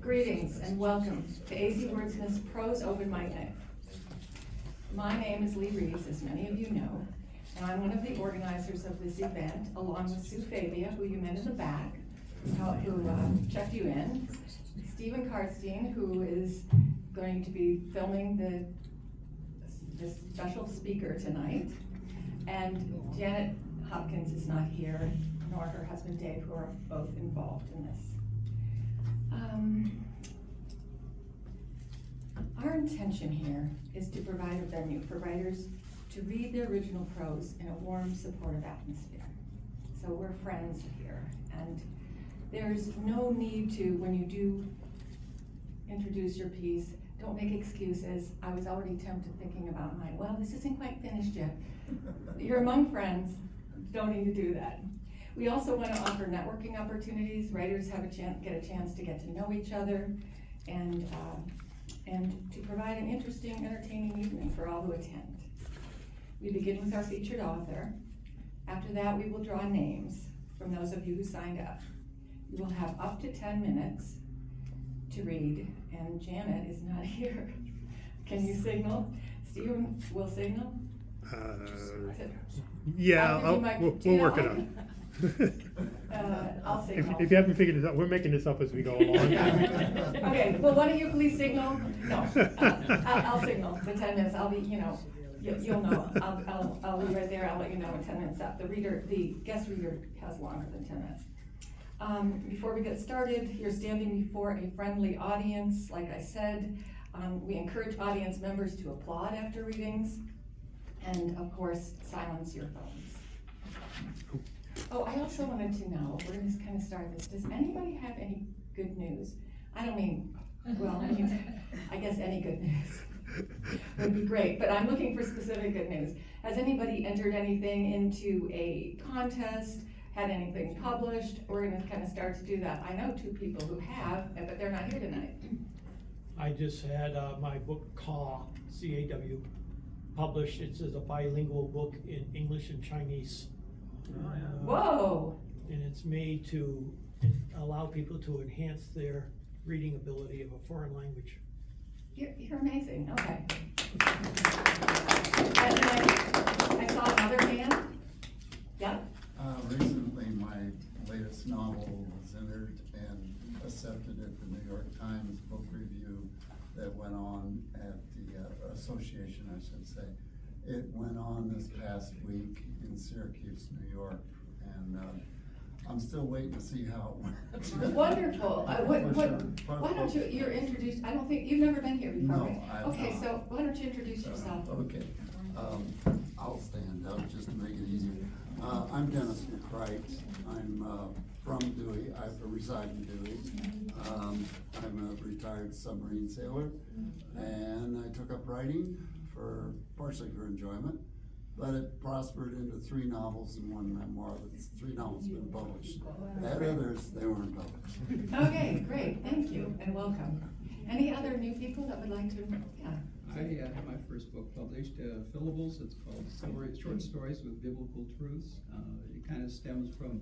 Greetings and welcome to AZ Wordsmith's Prose Open Mic Night. My name is Lee Reeves, as many of you know, and I'm one of the organizers of this event, along with Sue Fabia, who you met in the back, who checked you in, Stephen Karstein, who is going to be filming the special speaker tonight, and Janet Hopkins is not here, nor her husband Dave, who are both involved in this. Our intention here is to provide a venue for writers to read their original prose in a warm, supportive atmosphere. So we're friends here, and there's no need to, when you do introduce your piece, don't make excuses. I was already tempted thinking about mine. Well, this isn't quite finished yet. You're among friends. Don't need to do that. We also want to offer networking opportunities. Writers have get a chance to get to know each other, and to provide an interesting, entertaining evening for all who attend. We begin with our featured author. After that, we will draw names from those of you who signed up. You will have up to 10 minutes to read, and Janet is not here. Can you signal? Stephen will signal? Yeah, we'll work it out. I'll signal. If you haven't figured this out, we're making this up as we go along. Okay, well, why don't you please signal? No, I'll signal the 10 minutes. I'll be, you'll know. I'll be right there. I'll let you know when 10 minutes up. The guest reader has longer than 10 minutes. Before we get started, you're standing before a friendly audience. Like I said, we encourage audience members to applaud after readings, and of course, silence your phones. Oh, I also wanted to know, we're going to kind of start this, does anybody have any good news? I don't mean, well, I guess any good news would be great, but I'm looking for specific good news. Has anybody entered anything into a contest, had anything published? We're going to kind of start to do that. I know two people who have, but they're not here tonight. I just had my book, C-A-W, published. It's a bilingual book in English and Chinese. Whoa! And it's made to allow people to enhance their reading ability of a foreign language. You're amazing. Okay. And I saw another hand. Yeah? Recently, my latest novel was entered and accepted at the New York Times book review that went on at the association, I should say. It went on this past week in Syracuse, New York, and I'm still waiting to see how it went. Wonderful. Why don't you're introduced, I don't think, you've never been here before, No, right? I've Okay, not. so why don't you introduce yourself? Okay, I'll stand up just to make it easier. I'm Dennis McCright. I'm from Dewey. I reside in Dewey. I'm a retired submarine sailor, and I took up writing partially for enjoyment, but it prospered into 3 novels and 1 memoir. The 3 novels have been published. At others, they weren't published. Okay, great, thank you, and welcome. Any other new people that would like to, yeah? I had my first book published, Fillables. It's called Short Stories with Biblical Truths. It kind of stems from,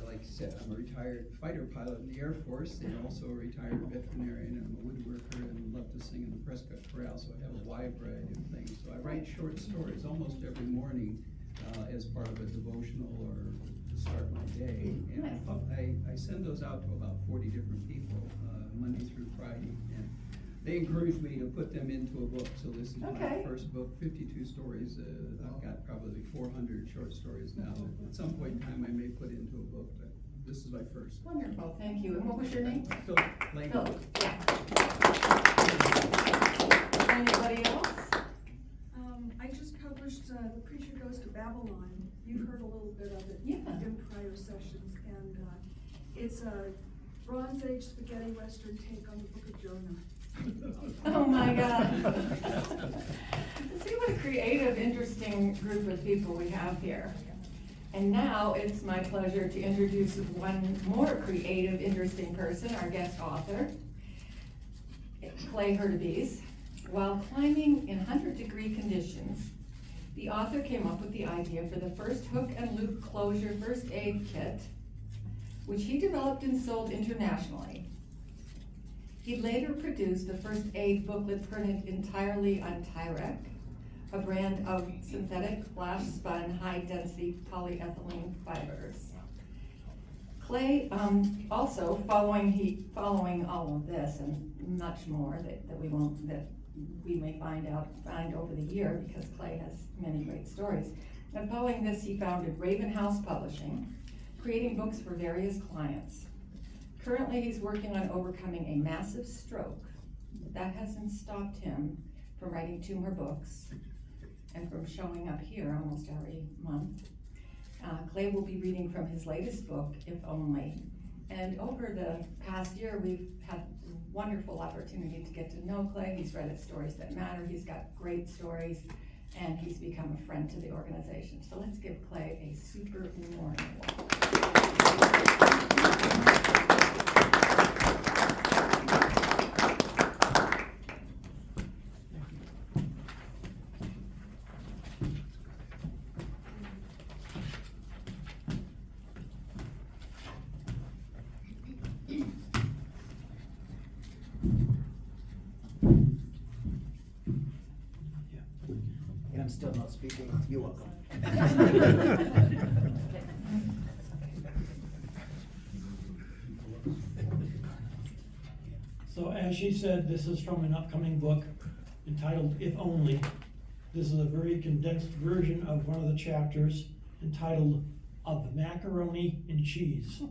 like you said, I'm a retired fighter pilot in the Air Force and also a retired veterinarian. I'm a woodworker and love to sing in the Prescott Chorale, so I have a wide variety of things. So I write short stories almost every morning as part of a devotional or to start my day. And I send those out to about 40 different people, Monday through Friday. And they encouraged me to put them into a book, so this is my first book, 52 stories. I've got probably 400 short stories now. At some point in time, I may put into a book, but this is my first. Wonderful, thank you. And what was your name? Phil Lang. Phil, yeah. Anybody else? I just published The Preacher Goes to Babylon. You've heard a little bit of it in prior sessions, and it's a Bronze Age spaghetti western take on the Book of Jonah. Oh my God. See what a creative, interesting group of people we have here. And now it's my pleasure to introduce one more creative, interesting person, our guest author, Clay Hurtubise. While climbing in 100-degree conditions, the author came up with the idea for the first hook and loop closure first aid kit, which he developed and sold internationally. He later produced the first aid booklet printed entirely on Tyvek, a brand of synthetic flash-spun high-density polyethylene fibers. Clay, also following all of this and much more that we may find over the year, because Clay has many great stories. And following this, he founded Raven House Publishing, creating books for various clients. Currently, he's working on overcoming a massive stroke. That hasn't stopped him from writing 2 more books and from showing up here almost every month. Clay will be reading from his latest book, If Only. And over the past year, we've had a wonderful opportunity to get to know Clay. He's read his Stories That Matter. He's got great stories, and he's become a friend to the organization. So let's give Clay a super warm And I'm still not speaking. You're welcome. So as she said, this is from an upcoming book entitled If Only. This is a very condensed version of one of the chapters entitled Of Macaroni and Cheese.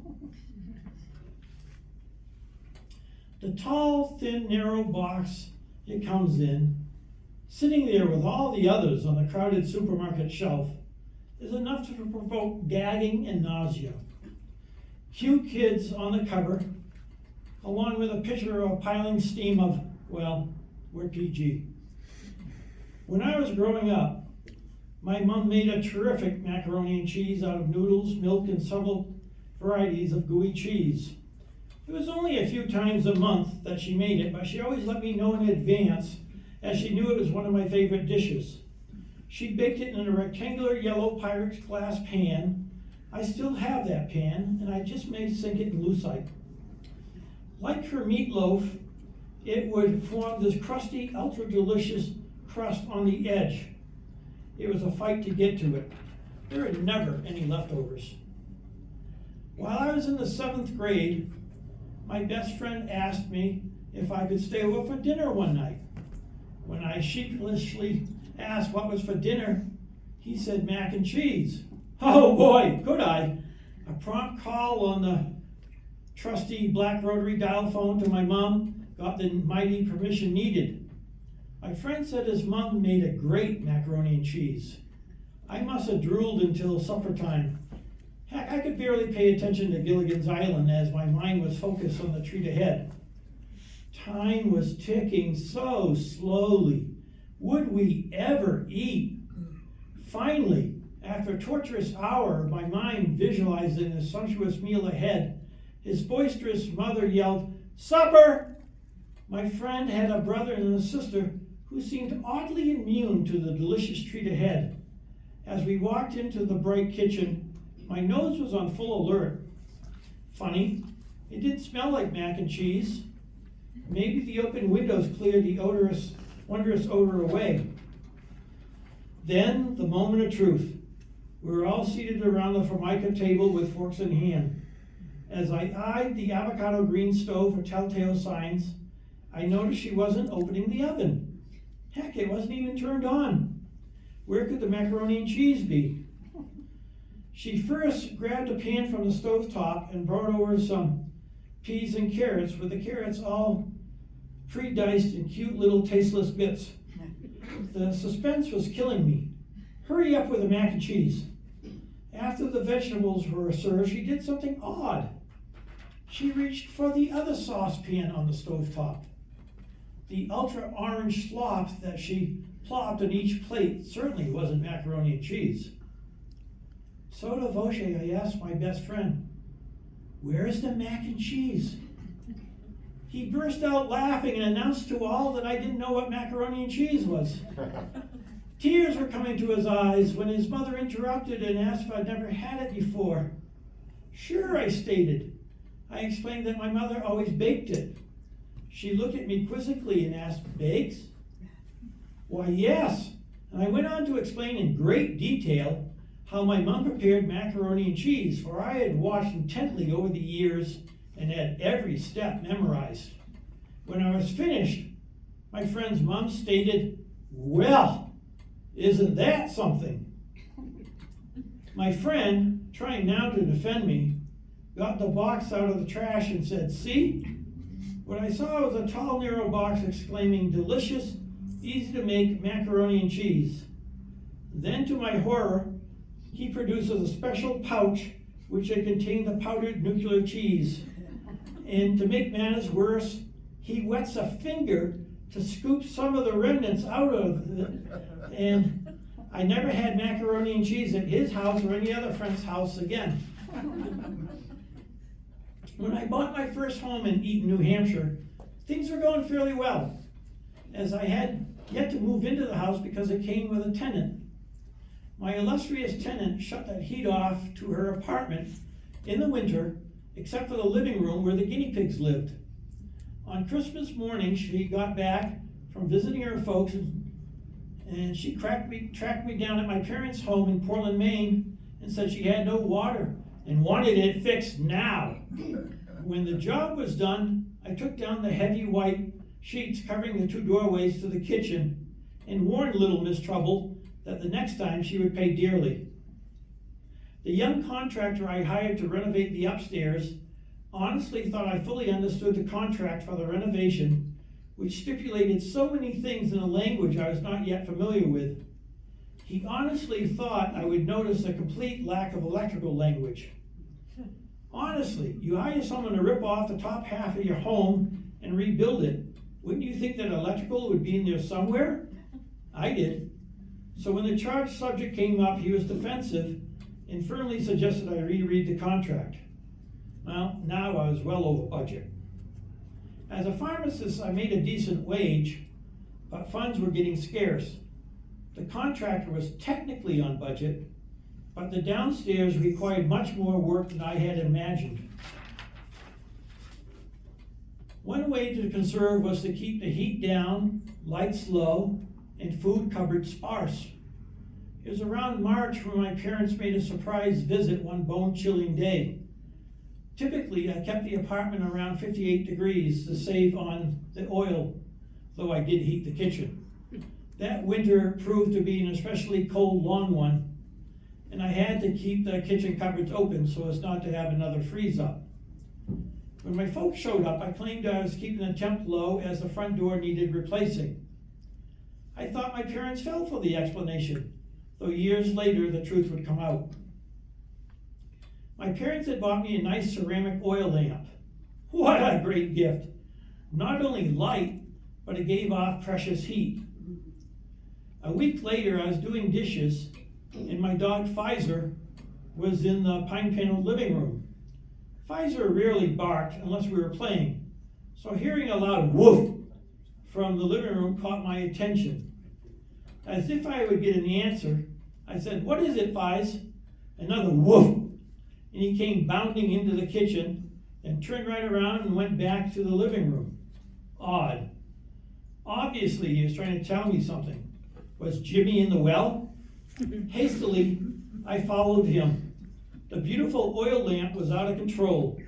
The tall, thin, narrow box it comes in, sitting there with all the others on the crowded supermarket shelf, is enough to provoke gagging and nausea. Cute kids on the cover, along with a picture of a piling steam of, well, we're PG. When I was growing up, my mom made a terrific macaroni and cheese out of noodles, milk, and several varieties of gooey cheese. It was only a few times a month that she made it, but she always let me know in advance, as she knew it was one of my favorite dishes. She baked it in a rectangular yellow Pyrex glass pan. I still have that pan, and I just may sink it in lucite. Like her meatloaf, it would form this crusty, ultra-delicious crust on the edge. It was a fight to get to it. There were never any leftovers. While I was in the 7th grade, my best friend asked me if I could stay over for dinner one night. When I sheepishly asked what was for dinner, he said mac and cheese. Oh boy, could I! A prompt call on the trusty black rotary dial phone to my mom got the mighty permission needed. My friend said his mom made a great macaroni and cheese. I must have drooled until supper time. Heck, I could barely pay attention to Gilligan's Island as my mind was focused on the treat ahead. Time was ticking so slowly. Would we ever eat? Finally, after a torturous hour of my mind visualizing the sumptuous meal ahead, his boisterous mother yelled, "Supper!" My friend had a brother and a sister who seemed oddly immune to the delicious treat ahead. As we walked into the bright kitchen, my nose was on full alert. Funny, it didn't smell like mac and cheese. Maybe the open windows cleared the wondrous odor away. Then, the moment of truth. We were all seated around the formica table with forks in hand. As I eyed the avocado green stove for telltale signs, I noticed she wasn't opening the oven. Heck, it wasn't even turned on. Where could the macaroni and cheese be? She first grabbed a pan from the stovetop and brought over some peas and carrots, with the carrots all pre-diced in cute little tasteless bits. The suspense was killing me. Hurry up with the mac and cheese. After the vegetables were served, she did something odd. She reached for the other saucepan on the stovetop. The ultra-orange slop that she plopped on each plate certainly wasn't macaroni and cheese. Sotto voce, I asked my best friend, "Where's the mac and cheese?" He burst out laughing and announced to all that I didn't know what macaroni and cheese was. Tears were coming to his eyes when his mother interrupted and asked if I'd never had it before. Sure, I stated. I explained that my mother always baked it. She looked at me quizzically and asked, "Bakes?" "Why, yes." And I went on to explain in great detail how my mom prepared macaroni and cheese, for I had watched intently over the years and had every step memorized. When I was finished, my friend's mom stated, "Well, isn't that something?" My friend, trying now to defend me, got the box out of the trash and said, "See?" What I saw was a tall, narrow box exclaiming, "Delicious, easy to make macaroni and cheese." Then, to my horror, he produces a special pouch which had contained the powdered nuclear cheese. And to make matters worse, he wets a finger to scoop some of the remnants out of it. And I never had macaroni and cheese at his house or any other friend's house again. When I bought my first home in Eaton, New Hampshire, things were going fairly well, as I had yet to move into the house because it came with a tenant. My illustrious tenant shut the heat off to her apartment in the winter, except for the living room where the guinea pigs lived. On Christmas morning, she got back from visiting her folks, and she tracked me down at my parents' home in Portland, Maine, and said she had no water and wanted it fixed now. When the job was done, I took down the heavy white sheets covering the two doorways to the kitchen and warned little Miss Trouble that the next time she would pay dearly. The young contractor I hired to renovate the upstairs honestly thought I fully understood the contract for the renovation, which stipulated so many things in a language I was not yet familiar with. He honestly thought I would notice a complete lack of electrical language. Honestly, you hire someone to rip off the top half of your home and rebuild it. Wouldn't you think that electrical would be in there somewhere? I did. So when the charged subject came up, he was defensive and firmly suggested I reread the contract. Well, now I was well over budget. As a pharmacist, I made a decent wage, but funds were getting scarce. The contractor was technically on budget, but the downstairs required much more work than I had imagined. One way to conserve was to keep the heat down, lights low, and food cupboards sparse. It was around March when my parents made a surprise visit one bone-chilling day. Typically, I kept the apartment around 58 degrees to save on the oil, though I did heat the kitchen. That winter proved to be an especially cold, long one, and I had to keep the kitchen cupboards open so as not to have another freeze-up. When my folks showed up, I claimed I was keeping the temp low as the front door needed replacing. I thought my parents fell for the explanation, though years later the truth would come out. My parents had bought me a nice ceramic oil lamp. What a great gift! Not only light, but it gave off precious heat. A week later, I was doing dishes, and my dog Pfizer was in the pine-paneled living room. Pfizer rarely barked unless we were playing, so hearing a loud woof from the living room caught my attention. As if I would get an answer, I said, "What is it, Fiz?" Another woof, and he came bounding into the kitchen and turned right around and went back to the living room. Odd. Obviously, he was trying to tell me something. Was Jimmy in the well? Hastily, I followed him. The beautiful oil lamp was out of control.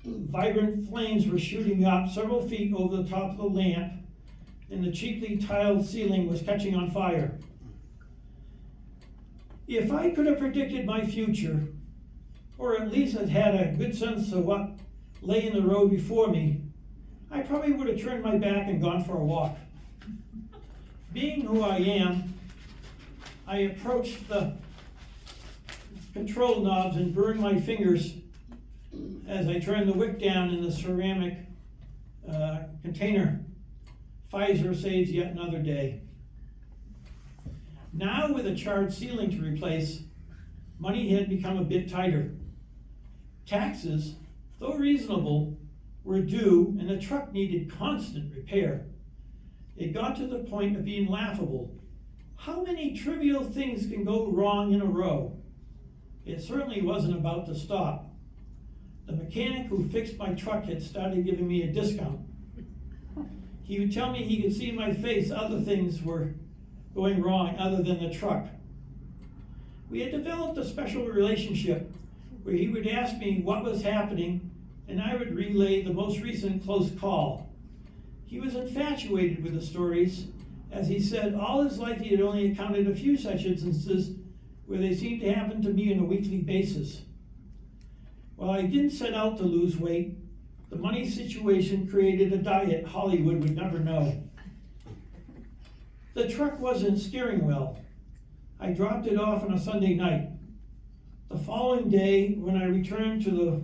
Vibrant flames were shooting up several feet over the top of the lamp, and the cheaply tiled ceiling was catching on fire. If I could have predicted my future, or at least had had a good sense of what lay in the road before me, I probably would have turned my back and gone for a walk. Being who I am, I approached the control knobs and burned my fingers as I turned the wick down in the ceramic container. Pfizer saves yet another day. Now, with a charred ceiling to replace, money had become a bit tighter. Taxes, though reasonable, were due, and the truck needed constant repair. It got to the point of being laughable. How many trivial things can go wrong in a row? It certainly wasn't about to stop. The mechanic who fixed my truck had started giving me a discount. He would tell me he could see in my face other things were going wrong other than the truck. We had developed a special relationship where he would ask me what was happening and I would relay the most recent close call. He was infatuated with the stories. As he said, all his life he had only encountered a few such instances where they seemed to happen to me on a weekly basis. While I didn't set out to lose weight, the money situation created a diet Hollywood would never know. The truck wasn't steering well. I dropped it off on a Sunday night. The following day, when I returned to the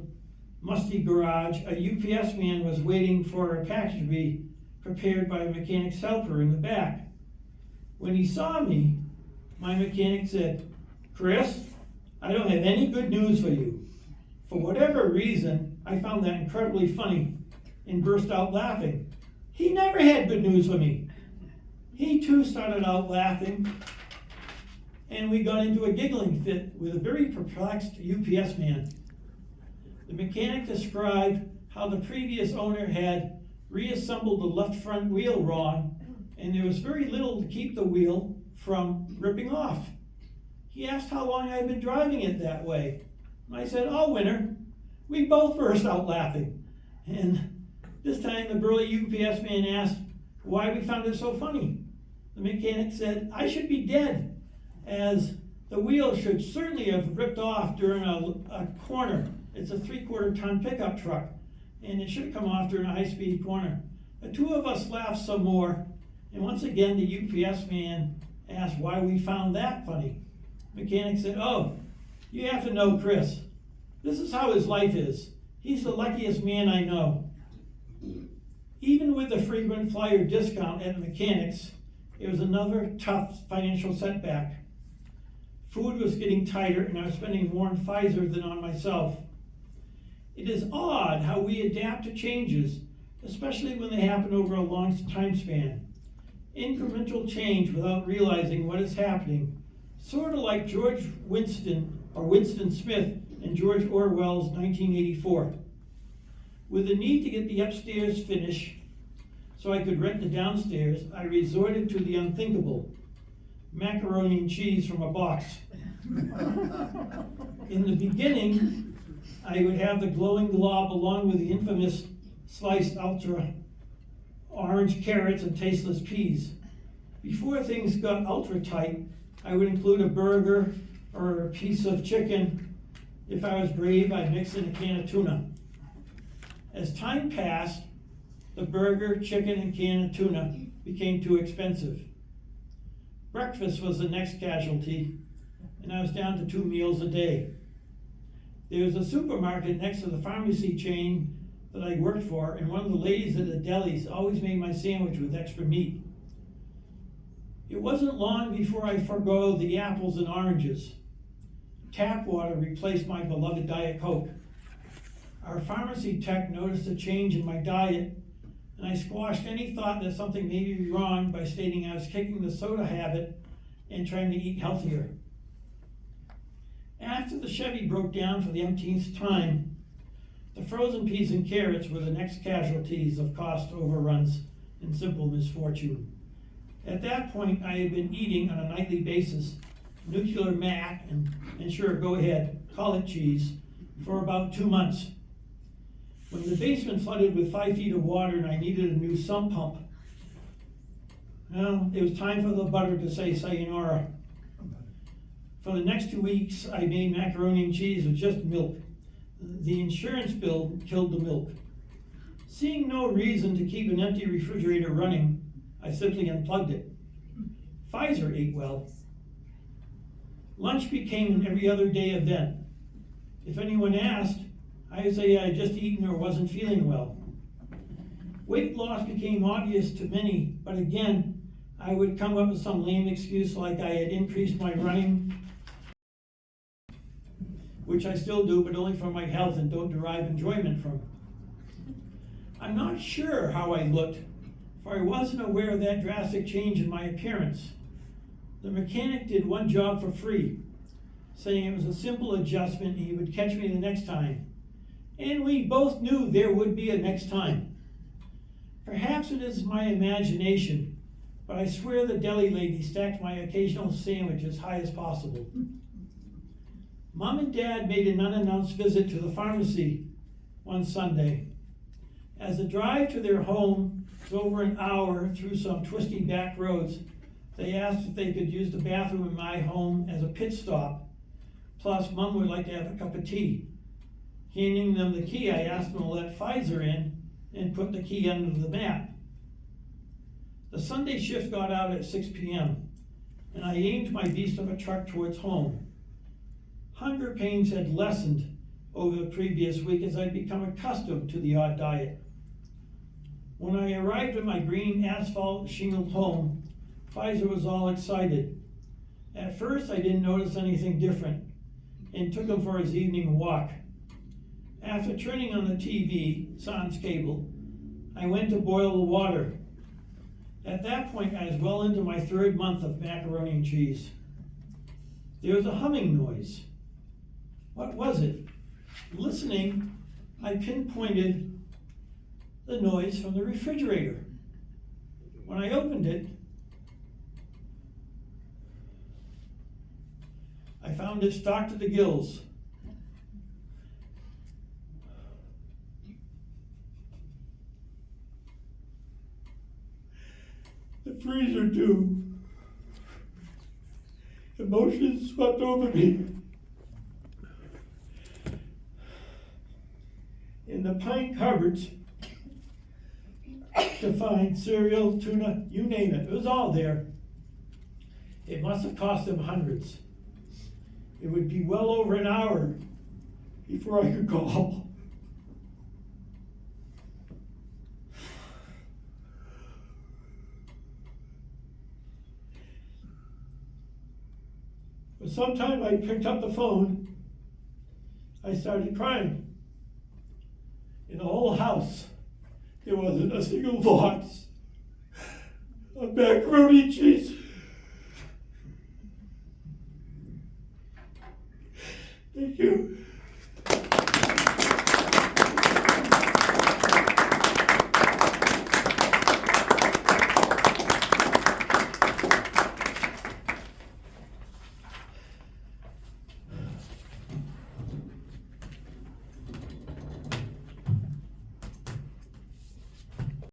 musty garage, a UPS man was waiting for a package to be prepared by a mechanic's helper in the back. When he saw me, my mechanic said, "Chris, I don't have any good news for you." For whatever reason, I found that incredibly funny and burst out laughing. He never had good news for me. He too started out laughing, and we got into a giggling fit with a very perplexed UPS man. The mechanic described how the previous owner had reassembled the left front wheel wrong, and there was very little to keep the wheel from ripping off. He asked how long I had been driving it that way. And I said, "All winter." We both burst out laughing. And this time the burly UPS man asked why we found it so funny. The mechanic said, "I should be dead, as the wheel should certainly have ripped off during a corner. It's a 3/4 ton pickup truck, and it should have come off during a high-speed corner." The two of us laughed some more, and once again the UPS man asked why we found that funny. The mechanic said, "Oh, you have to know Chris. This is how his life is. He's the luckiest man I know." Even with the frequent flyer discount at the mechanics, it was another tough financial setback. Food was getting tighter, and I was spending more on Pfizer than on myself. It is odd how we adapt to changes, especially when they happen over a long time span. Incremental change without realizing what is happening, sort of like Winston Smith in George Orwell's 1984. With the need to get the upstairs finished so I could rent the downstairs, I resorted to the unthinkable: macaroni and cheese from a box. In the beginning, I would have the glowing glob along with the infamous sliced ultra orange carrots and tasteless peas. Before things got ultra tight, I would include a burger or a piece of chicken. If I was brave, I'd mix in a can of tuna. As time passed, the burger, chicken, and can of tuna became too expensive. Breakfast was the next casualty, and I was down to 2 meals a day. There was a supermarket next to the pharmacy chain that I worked for, and one of the ladies at the delis always made my sandwich with extra meat. It wasn't long before I forgo the apples and oranges. Tap water replaced my beloved Diet Coke. Our pharmacy tech noticed a change in my diet, and I squashed any thought that something may be wrong by stating I was kicking the soda habit and trying to eat healthier. After the Chevy broke down for the umpteenth time, the frozen peas and carrots were the next casualties of cost overruns and simple misfortune. At that point, I had been eating on a nightly basis nuclear mac and sure, go ahead, call it cheese, for about 2 months. When the basement flooded with 5 feet of water and I needed a new sump pump, well, it was time for the butter to say sayonara. For the next 2 weeks, I made macaroni and cheese with just milk. The insurance bill killed the milk. Seeing no reason to keep an empty refrigerator running, I simply unplugged it. Pfizer ate well. Lunch became an every other day event. If anyone asked, I would say I had just eaten or wasn't feeling well. Weight loss became obvious to many, but again, I would come up with some lame excuse like I had increased my running, which I still do, but only for my health and don't derive enjoyment from. I'm not sure how I looked, for I wasn't aware of that drastic change in my appearance. The mechanic did one job for free, saying it was a simple adjustment and he would catch me the next time. And we both knew there would be a next time. Perhaps it is my imagination, but I swear the deli lady stacked my occasional sandwich as high as possible. Mom and Dad made an unannounced visit to the pharmacy one Sunday. As the drive to their home was over an hour through some twisty back roads, they asked if they could use the bathroom in my home as a pit stop. Plus, Mom would like to have a cup of tea. Handing them the key, I asked them to let Pfizer in and put the key under the mat. The Sunday shift got out at 6 p.m., and I aimed my beast of a truck towards home. Hunger pains had lessened over the previous week as I'd become accustomed to the odd diet. When I arrived at my green asphalt shingled home, Pfizer was all excited. At first, I didn't notice anything different and took him for his evening walk. After turning on the TV, sans cable, I went to boil the water. At that point, I was well into my 3rd month of macaroni and cheese. There was a humming noise. What was it? Listening, I pinpointed the noise from the refrigerator. When I opened it, I found it stocked to the gills. The freezer too. Emotions swept over me. In the pine cupboards, to find cereal, tuna, you name it, it was all there. It must have cost them hundreds. It would be well over an hour before I could call. But sometime I picked up the phone, I started crying. In the whole house, there wasn't a single box of macaroni and cheese. Thank you.